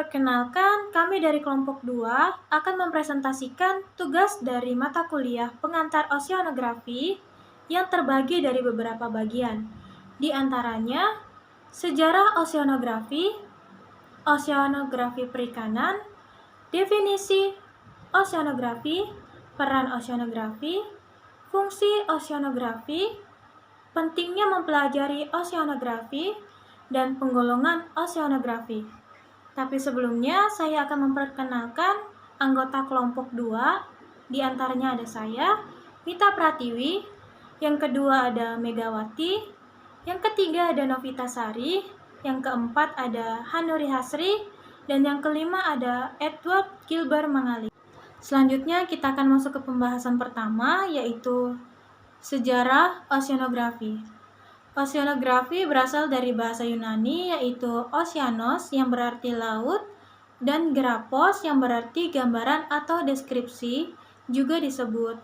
Perkenalkan, kami dari kelompok 2 akan mempresentasikan tugas dari mata kuliah pengantar oceanografi yang terbagi dari beberapa bagian. Di antaranya, sejarah oceanografi, oceanografi perikanan, definisi oceanografi, peran oceanografi, fungsi oceanografi, pentingnya mempelajari oceanografi, dan penggolongan oceanografi. Tapi sebelumnya saya akan memperkenalkan anggota kelompok 2. Di antaranya ada saya, Mita Pratiwi, yang kedua ada Megawati, yang ketiga ada Novita Sari, yang keempat ada Hanuri Hasri, dan yang kelima ada Edward Gilbert Mangali. Selanjutnya kita akan masuk ke pembahasan pertama, yaitu sejarah oceanografi. Oceanografi berasal dari bahasa Yunani, yaitu oceanos yang berarti laut dan grapos yang berarti gambaran atau deskripsi. Juga disebut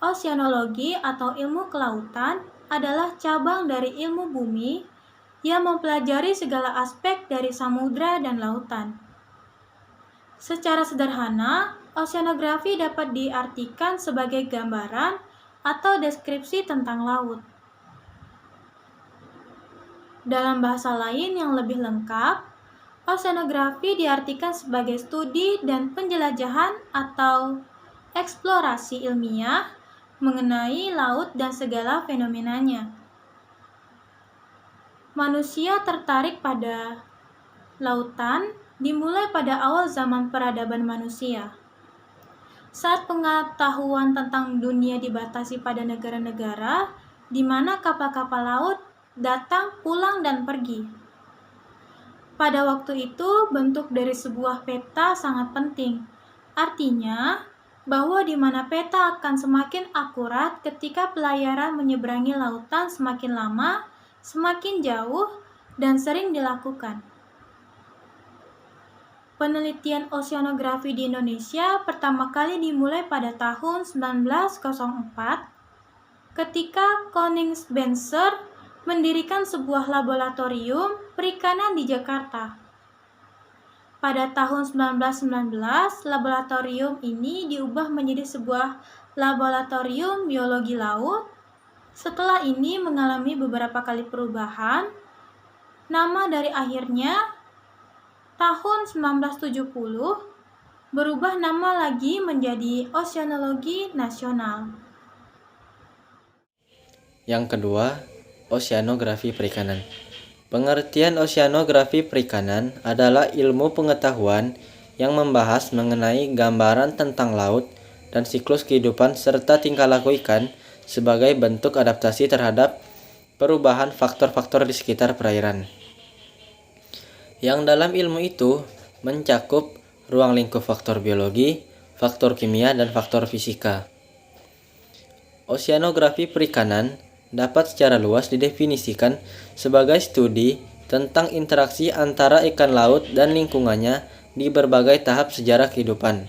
oceanologi atau ilmu kelautan, adalah cabang dari ilmu bumi yang mempelajari segala aspek dari samudra dan lautan. Secara sederhana, oceanografi dapat diartikan sebagai gambaran atau deskripsi tentang laut. Dalam bahasa lain yang lebih lengkap, oceanografi diartikan sebagai studi dan penjelajahan atau eksplorasi ilmiah mengenai laut dan segala fenomenanya. Manusia tertarik pada lautan dimulai pada awal zaman peradaban manusia. Saat pengetahuan tentang dunia dibatasi pada negara-negara di mana kapal-kapal laut datang, pulang, dan pergi. Pada waktu itu, bentuk dari sebuah peta sangat penting. Artinya, bahwa di mana peta akan semakin akurat ketika pelayaran menyeberangi lautan semakin lama, semakin jauh, dan sering dilakukan. Penelitian oceanografi di Indonesia pertama kali dimulai pada tahun 1904 ketika Koningsbenser mendirikan sebuah laboratorium perikanan di Jakarta. Pada tahun 1919, laboratorium ini diubah menjadi sebuah laboratorium biologi laut. Setelah ini mengalami beberapa kali perubahan. Nama dari akhirnya tahun 1970 berubah nama lagi menjadi Oceanologi Nasional. Yang kedua, oceanografi perikanan. Pengertian oceanografi perikanan adalah ilmu pengetahuan yang membahas mengenai gambaran tentang laut dan siklus kehidupan serta tingkah laku ikan sebagai bentuk adaptasi terhadap perubahan faktor-faktor di sekitar perairan. Yang dalam ilmu itu mencakup ruang lingkup faktor biologi, faktor kimia, dan faktor fisika. Oceanografi perikanan dapat secara luas didefinisikan sebagai studi tentang interaksi antara ikan laut dan lingkungannya di berbagai tahap sejarah kehidupan.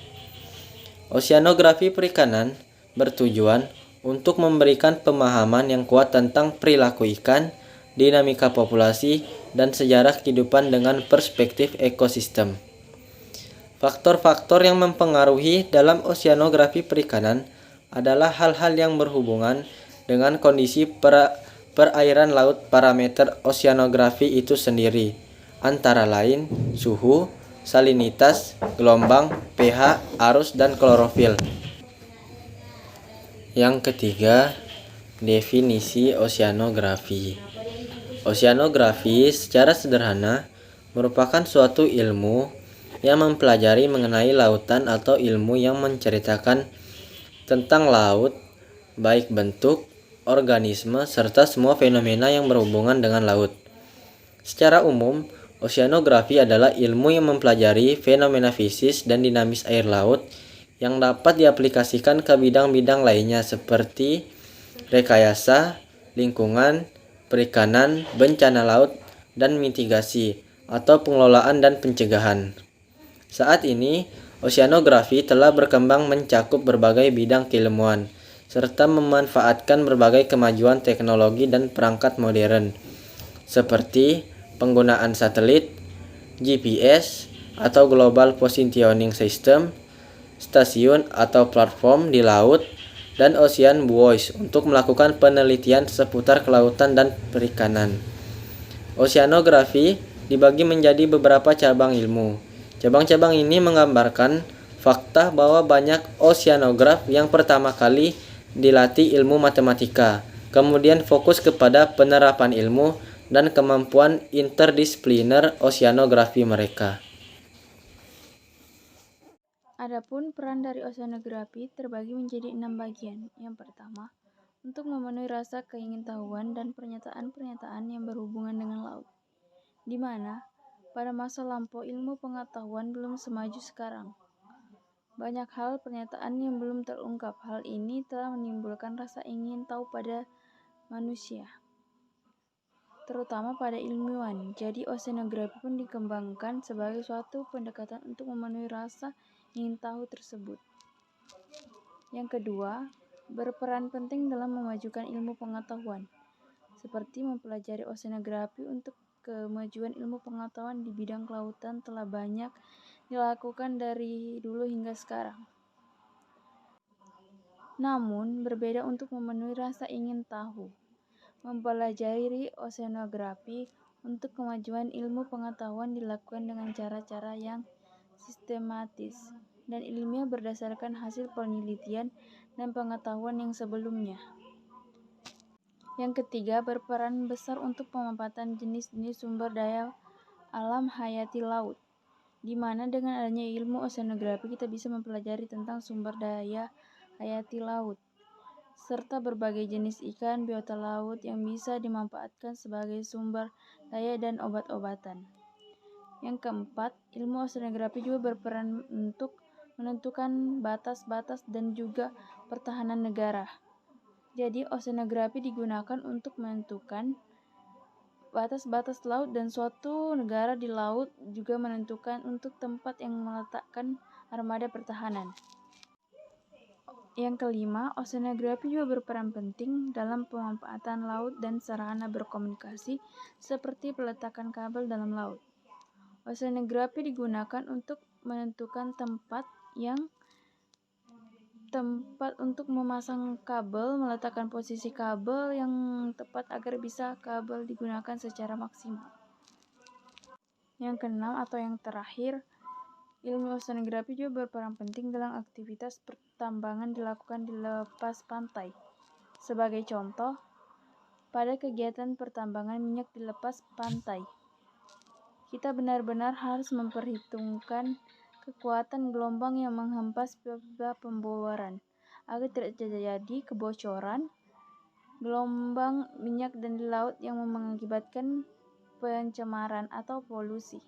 Oceanografi perikanan bertujuan untuk memberikan pemahaman yang kuat tentang perilaku ikan, dinamika populasi, dan sejarah kehidupan dengan perspektif ekosistem. Faktor-faktor yang mempengaruhi dalam oceanografi perikanan adalah hal-hal yang berhubungan dengan kondisi perairan laut. Parameter oceanografi itu sendiri antara lain suhu, salinitas, gelombang, pH, arus, dan klorofil. Yang ketiga, definisi oceanografi. Oceanografi secara sederhana merupakan suatu ilmu yang mempelajari mengenai lautan atau ilmu yang menceritakan tentang laut, baik bentuk, organisme, serta semua fenomena yang berhubungan dengan laut. Secara umum, oceanografi adalah ilmu yang mempelajari fenomena fisis dan dinamis air laut yang dapat diaplikasikan ke bidang-bidang lainnya seperti rekayasa, lingkungan, perikanan, bencana laut, dan mitigasi atau pengelolaan dan pencegahan. Saat ini, oceanografi telah berkembang mencakup berbagai bidang keilmuan, serta memanfaatkan berbagai kemajuan teknologi dan perangkat modern, seperti penggunaan satelit, GPS, atau Global Positioning System, stasiun atau platform di laut, dan Ocean Buoys untuk melakukan penelitian seputar kelautan dan perikanan. Oceanografi dibagi menjadi beberapa cabang ilmu. Cabang-cabang ini menggambarkan fakta bahwa banyak oceanograf yang pertama kali dilatih ilmu matematika, kemudian fokus kepada penerapan ilmu dan kemampuan interdisipliner oceanografi mereka. Adapun peran dari oceanografi terbagi menjadi 6 bagian. Yang pertama, untuk memenuhi rasa keingintahuan dan pernyataan-pernyataan yang berhubungan dengan laut, di mana pada masa lampau ilmu pengetahuan belum semaju sekarang. Banyak hal pernyataan yang belum terungkap. Hal ini telah menimbulkan rasa ingin tahu pada manusia, terutama pada ilmuwan. Jadi oceanografi pun dikembangkan sebagai suatu pendekatan untuk memenuhi rasa ingin tahu tersebut. Yang kedua, berperan penting dalam memajukan ilmu pengetahuan, seperti mempelajari oceanografi untuk kemajuan ilmu pengetahuan di bidang kelautan telah banyak dilakukan dari dulu hingga sekarang. Namun, berbeda untuk memenuhi rasa ingin tahu. Mempelajari oceanografi untuk kemajuan ilmu pengetahuan dilakukan dengan cara-cara yang sistematis dan ilmiah berdasarkan hasil penelitian dan pengetahuan yang sebelumnya. Yang ketiga, berperan besar untuk pemanfaatan jenis-jenis sumber daya alam hayati laut, di mana dengan adanya ilmu oceanografi kita bisa mempelajari tentang sumber daya hayati laut, serta berbagai jenis ikan biota laut yang bisa dimanfaatkan sebagai sumber daya dan obat-obatan. Yang keempat, ilmu oceanografi juga berperan untuk menentukan batas-batas dan juga pertahanan negara. Jadi, oceanografi digunakan untuk menentukan batas-batas laut dan suatu negara di laut juga menentukan untuk tempat yang meletakkan armada pertahanan. Yang kelima, oceanografi juga berperan penting dalam pemanfaatan laut dan sarana berkomunikasi seperti peletakan kabel dalam laut. Oceanografi digunakan untuk menentukan tempat untuk memasang kabel, meletakkan posisi kabel yang tepat agar bisa kabel digunakan secara maksimal. Yang keenam atau yang terakhir, ilmu oceanografi juga berperan penting dalam aktivitas pertambangan dilakukan di lepas pantai. Sebagai contoh, pada kegiatan pertambangan minyak di lepas pantai, kita benar-benar harus memperhitungkan kekuatan gelombang yang menghempas pipa pemboran agar tidak terjadi kebocoran gelombang minyak dan di laut yang mengakibatkan pencemaran atau polusi.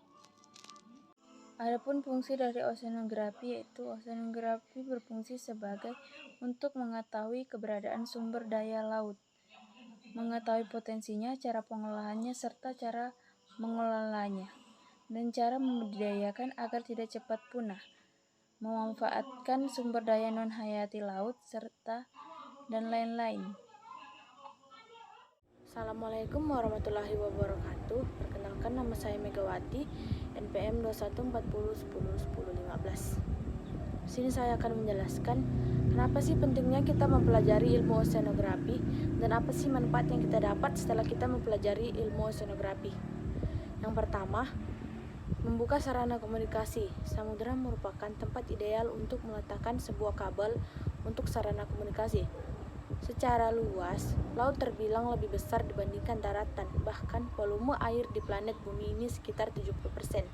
Adapun fungsi dari oceanografi yaitu oceanografi berfungsi sebagai untuk mengetahui keberadaan sumber daya laut, mengetahui potensinya, cara pengolahannya, serta cara mengelolanya, dan cara membudidayakan agar tidak cepat punah, memanfaatkan sumber daya non-hayati laut, serta dan lain-lain. Assalamualaikum warahmatullahi wabarakatuh. Perkenalkan, nama saya Megawati, NPM 2140101015. Di sini saya akan menjelaskan kenapa sih pentingnya kita mempelajari ilmu oceanografi dan apa sih manfaat yang kita dapat setelah kita mempelajari ilmu oceanografi. Yang pertama, membuka sarana komunikasi. Samudera merupakan tempat ideal untuk meletakkan sebuah kabel untuk sarana komunikasi. Secara luas, laut terbilang lebih besar dibandingkan daratan, bahkan volume air di planet bumi ini sekitar 70%.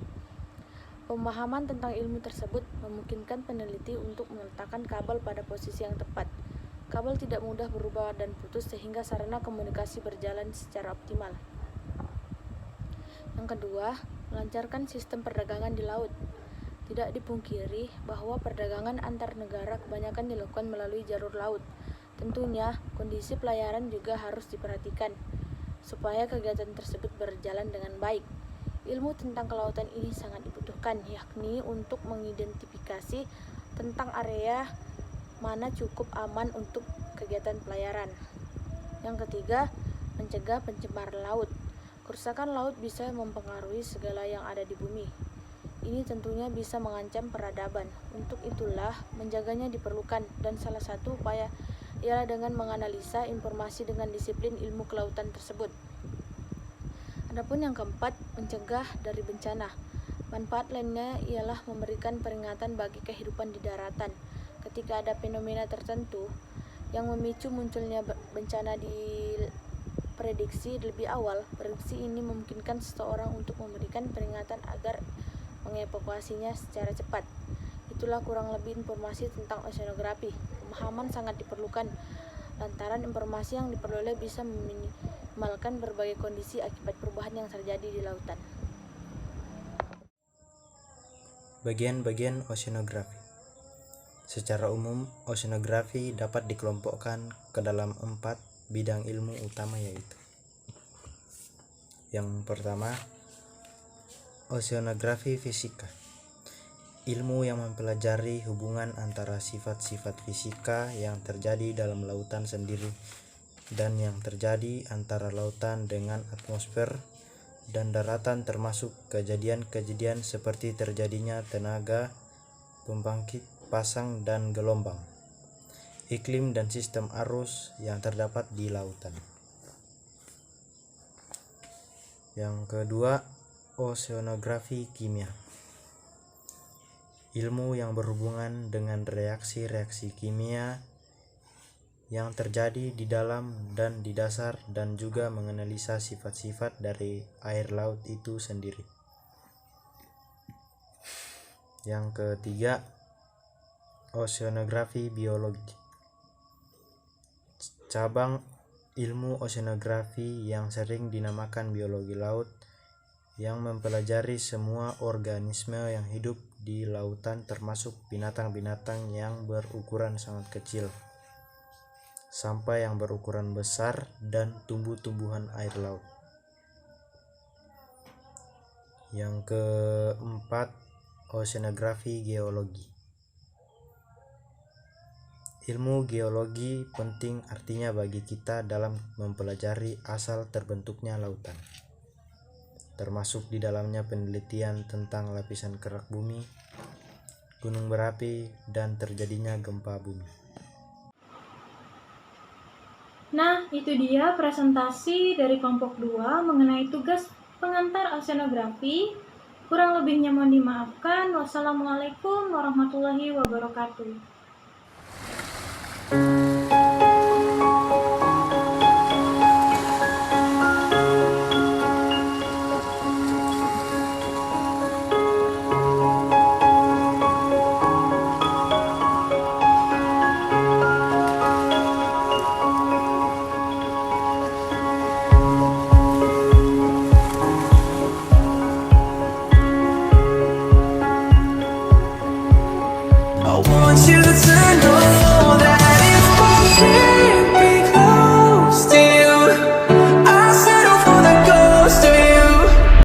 Pemahaman tentang ilmu tersebut memungkinkan peneliti untuk meletakkan kabel pada posisi yang tepat. Kabel tidak mudah berubah dan putus sehingga sarana komunikasi berjalan secara optimal. Yang kedua, melancarkan sistem perdagangan di laut. Tidak dipungkiri bahwa perdagangan antar negara kebanyakan dilakukan melalui jalur laut. Tentunya, kondisi pelayaran juga harus diperhatikan supaya kegiatan tersebut berjalan dengan baik. Ilmu tentang kelautan ini sangat dibutuhkan, yakni untuk mengidentifikasi tentang area mana cukup aman untuk kegiatan pelayaran. Yang ketiga, mencegah pencemaran laut. Kerusakan laut bisa mempengaruhi segala yang ada di bumi. Ini tentunya bisa mengancam peradaban. Untuk itulah menjaganya diperlukan, dan salah satu upaya ialah dengan menganalisa informasi dengan disiplin ilmu kelautan tersebut. Adapun yang keempat, mencegah dari bencana. Manfaat lainnya ialah memberikan peringatan bagi kehidupan di daratan. Ketika ada fenomena tertentu yang memicu munculnya bencana diprediksi lebih awal, prediksi ini memungkinkan seseorang untuk memberikan peringatan agar mengevakuasinya secara cepat. Itulah kurang lebih informasi tentang oceanografi. Pemahaman sangat diperlukan, lantaran informasi yang diperoleh bisa meminimalkan berbagai kondisi akibat perubahan yang terjadi di lautan. Bagian-bagian oceanografi. Secara umum, oceanografi dapat dikelompokkan ke dalam 4 bidang ilmu utama, yaitu: yang pertama, oceanografi fisika. Ilmu yang mempelajari hubungan antara sifat-sifat fisika yang terjadi dalam lautan sendiri dan yang terjadi antara lautan dengan atmosfer dan daratan, termasuk kejadian-kejadian seperti terjadinya tenaga pembangkit pasang dan gelombang, iklim dan sistem arus yang terdapat di lautan. Yang kedua, oceanografi kimia. Ilmu yang berhubungan dengan reaksi-reaksi kimia yang terjadi di dalam dan di dasar, dan juga menganalisa sifat-sifat dari air laut itu sendiri. Yang ketiga, oceanografi biologi. Cabang ilmu oceanografi yang sering dinamakan biologi laut, yang mempelajari semua organisme yang hidup di lautan, termasuk binatang-binatang yang berukuran sangat kecil sampai yang berukuran besar, dan tumbuh-tumbuhan air laut. Yang keempat, oceanografi geologi. Ilmu geologi penting artinya bagi kita dalam mempelajari asal terbentuknya lautan, termasuk di dalamnya penelitian tentang lapisan kerak bumi, gunung berapi, dan terjadinya gempa bumi. Nah, itu dia presentasi dari kelompok 2 mengenai tugas pengantar oceanografi. Kurang lebihnya mohon dimaafkan. Wassalamualaikum warahmatullahi wabarakatuh. I want you to know that it's possible.